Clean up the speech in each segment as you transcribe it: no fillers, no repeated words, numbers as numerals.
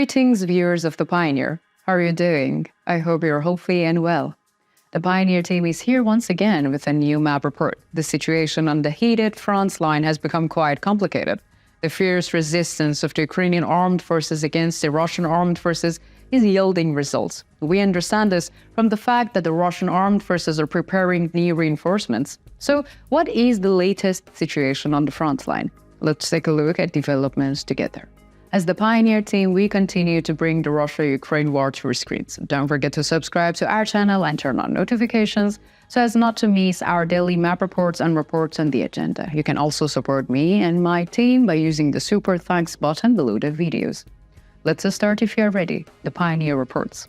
Greetings, viewers of The Pioneer. How are you doing? I hope you're healthy and well. The Pioneer team is here once again with a new map report. The situation on the heated front line has become quite complicated. The fierce resistance of the Ukrainian armed forces against the Russian armed forces is yielding results. We understand this from the fact that the Russian armed forces are preparing new reinforcements. So, what is the latest situation on the front line? Let's take a look at developments together. As the Pioneer team, we continue to bring the Russia-Ukraine war to your screens. Don't forget to subscribe to our channel and turn on notifications so as not to miss our daily map reports and reports on the agenda. You can also support me and my team by using the super thanks button below the videos. Let's start if you are ready. The Pioneer reports.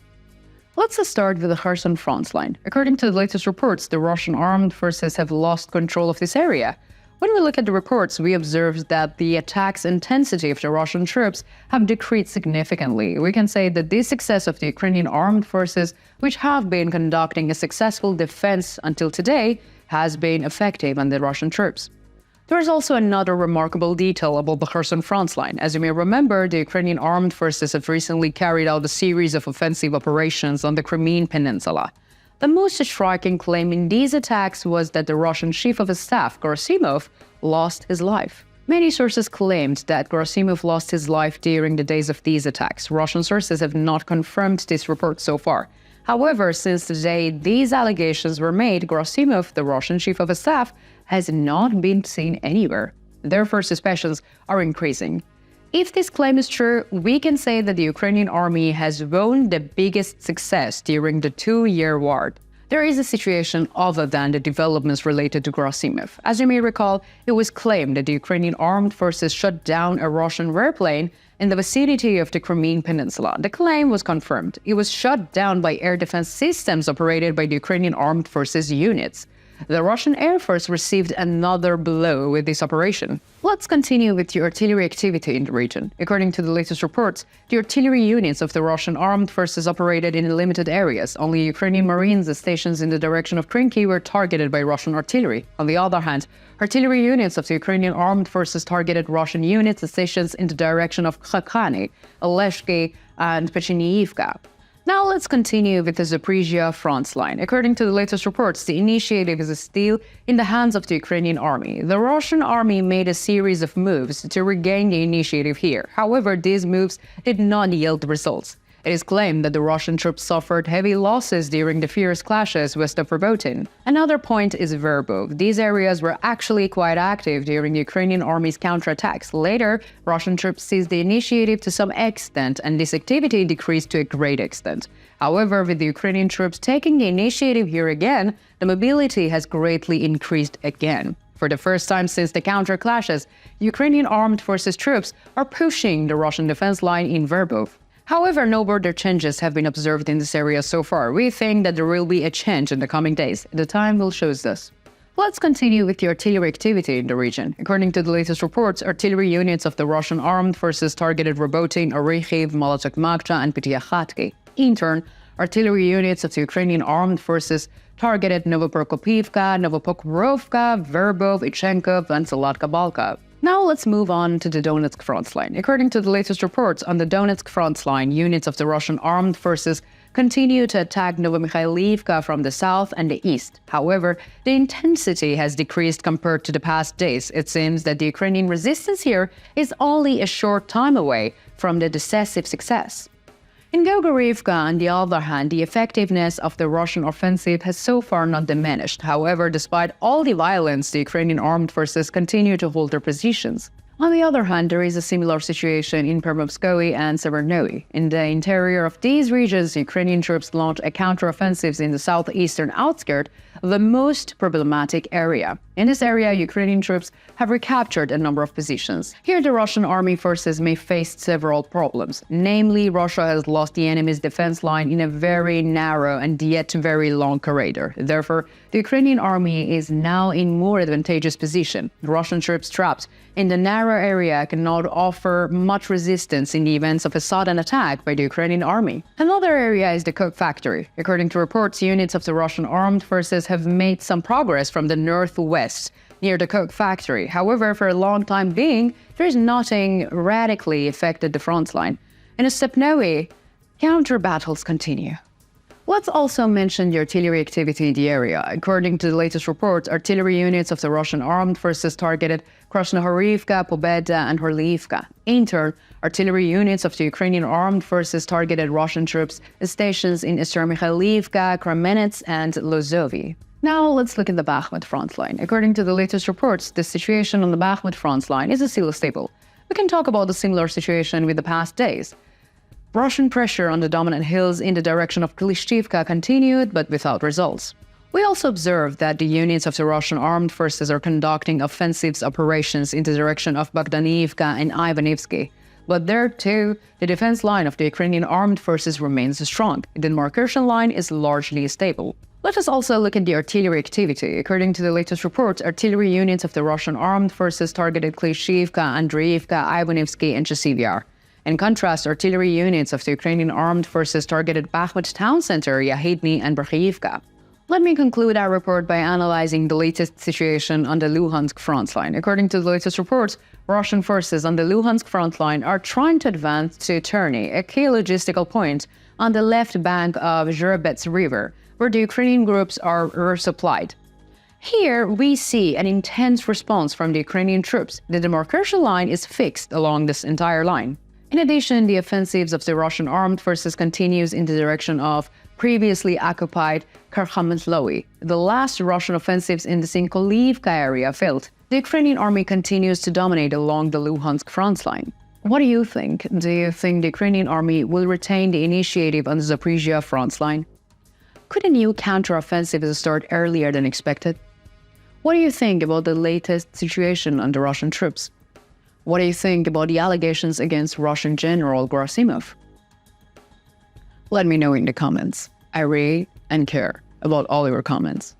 Let's start with the Kherson front line. According to the latest reports, the Russian armed forces have lost control of this area. When we look at the reports, we observe that the attacks intensity of the Russian troops have decreased significantly. We can say that this success of the Ukrainian armed forces, which have been conducting a successful defense until today, has been effective on the Russian troops. There is also another remarkable detail about the Kherson front line. As you may remember, the Ukrainian armed forces have recently carried out a series of offensive operations on the Crimean Peninsula. The most striking claim in these attacks was that the Russian chief of staff, Gerasimov, lost his life. Many sources claimed that Gerasimov lost his life during the days of these attacks. Russian sources have not confirmed this report so far. However, since the day these allegations were made, Gerasimov, the Russian chief of staff, has not been seen anywhere. Therefore, suspicions are increasing. If this claim is true, we can say that the Ukrainian army has won the biggest success during the two-year war. There is a situation other than the developments related to Gerasimov. As you may recall, it was claimed that the Ukrainian armed forces shot down a Russian airplane in the vicinity of the Crimean Peninsula. The claim was confirmed. It was shot down by air defense systems operated by the Ukrainian armed forces units. The Russian Air Force received another blow with this operation. Let's continue with the artillery activity in the region. According to the latest reports, the artillery units of the Russian armed forces operated in limited areas. Only Ukrainian Marines stations in the direction of Krinky were targeted by Russian artillery. On the other hand, artillery units of the Ukrainian armed forces targeted Russian units stations in the direction of Kherson, Oleshki, and Pecheniivka. Now let's continue with the Zaporizhzhia front line. According to the latest reports, the initiative is still in the hands of the Ukrainian army. The Russian army made a series of moves to regain the initiative here. However, these moves did not yield results. It is claimed that the Russian troops suffered heavy losses during the fierce clashes west of Putin. Another point is Verbov. These areas were actually quite active during the Ukrainian army's counterattacks. Later, Russian troops seized the initiative to some extent, and this activity decreased to a great extent. However, with the Ukrainian troops taking the initiative here again, the mobility has greatly increased again. For the first time since the counter-clashes, Ukrainian armed forces troops are pushing the Russian defense line in Verbov. However, no border changes have been observed in this area so far. We think that there will be a change in the coming days. The time will show us. Let's continue with the artillery activity in the region. According to the latest reports, artillery units of the Russian armed forces targeted Robotin, Orikhiv, Molotov-Makhcha, and Pyatykhatki. In turn, artillery units of the Ukrainian armed forces targeted Novoprokopivka, Novopokrovka, Verbov, Ichenkov, and Salatka-Balka. Now let's move on to the Donetsk front line. According to the latest reports, on the Donetsk front line, units of the Russian armed forces continue to attack Novomikhailivka from the south and the east. However, the intensity has decreased compared to the past days. It seems that the Ukrainian resistance here is only a short time away from the decisive success. In Gogorivka, on the other hand, the effectiveness of the Russian offensive has so far not diminished. However, despite all the violence, the Ukrainian armed forces continue to hold their positions. On the other hand, there is a similar situation in Permovskoye and Severnoye. In the interior of these regions, Ukrainian troops launched a counter-offensive in the southeastern outskirts, the most problematic area. In this area, Ukrainian troops have recaptured a number of positions. Here, the Russian army forces may face several problems. Namely, Russia has lost the enemy's defense line in a very narrow and yet very long corridor. Therefore, the Ukrainian army is now in more advantageous position. The Russian troops trapped in the narrow area cannot offer much resistance in the event of a sudden attack by the Ukrainian army. Another area is the coke factory. According to reports, units of the Russian armed forces have made some progress from the northwest near the coke factory. However, for a long time being, there is nothing radically affected the front line. In Stepnoe, counter battles continue. Let's also mention the artillery activity in the area. According to the latest reports, artillery units of the Russian armed forces targeted Krasnohorivka, Pobeda, and Horliivka. In turn, artillery units of the Ukrainian armed forces targeted Russian troops stations in Staromykhailivka, Kremenets, and Lozovi. Now let's look at the Bakhmut front line. According to the latest reports, the situation on the Bakhmut front line is still stable. We can talk about a similar situation with the past days. Russian pressure on the dominant hills in the direction of Klishchivka continued, but without results. We also observed that the units of the Russian armed forces are conducting offensive operations in the direction of Bogdanivka and Ivanivsky. But there too, the defense line of the Ukrainian armed forces remains strong. The demarcation line is largely stable. Let us also look at the artillery activity. According to the latest reports, artillery units of the Russian armed forces targeted Klishchivka, Andreevka, Ivanivsky, and Chasiv. In contrast, artillery units of the Ukrainian armed forces targeted Bakhmut town center, Yahidny, and Berkhyivka. Let me conclude our report by analyzing the latest situation on the Luhansk front line. According to the latest reports, Russian forces on the Luhansk front line are trying to advance to Terny, a key logistical point on the left bank of Zherebets River, where the Ukrainian groups are resupplied. Here, we see an intense response from the Ukrainian troops. The demarcation line is fixed along this entire line. In addition, the offensives of the Russian armed forces continues in the direction of previously occupied Kherson. The last Russian offensives in the Sinkolivka area failed. The Ukrainian army continues to dominate along the Luhansk front line. What do you think? Do you think the Ukrainian army will retain the initiative on the Zaporizhzhia front line? Could a new counteroffensive start earlier than expected? What do you think about the latest situation on the Russian troops? What do you think about the allegations against Russian General Gerasimov? Let me know in the comments. I read and care about all your comments.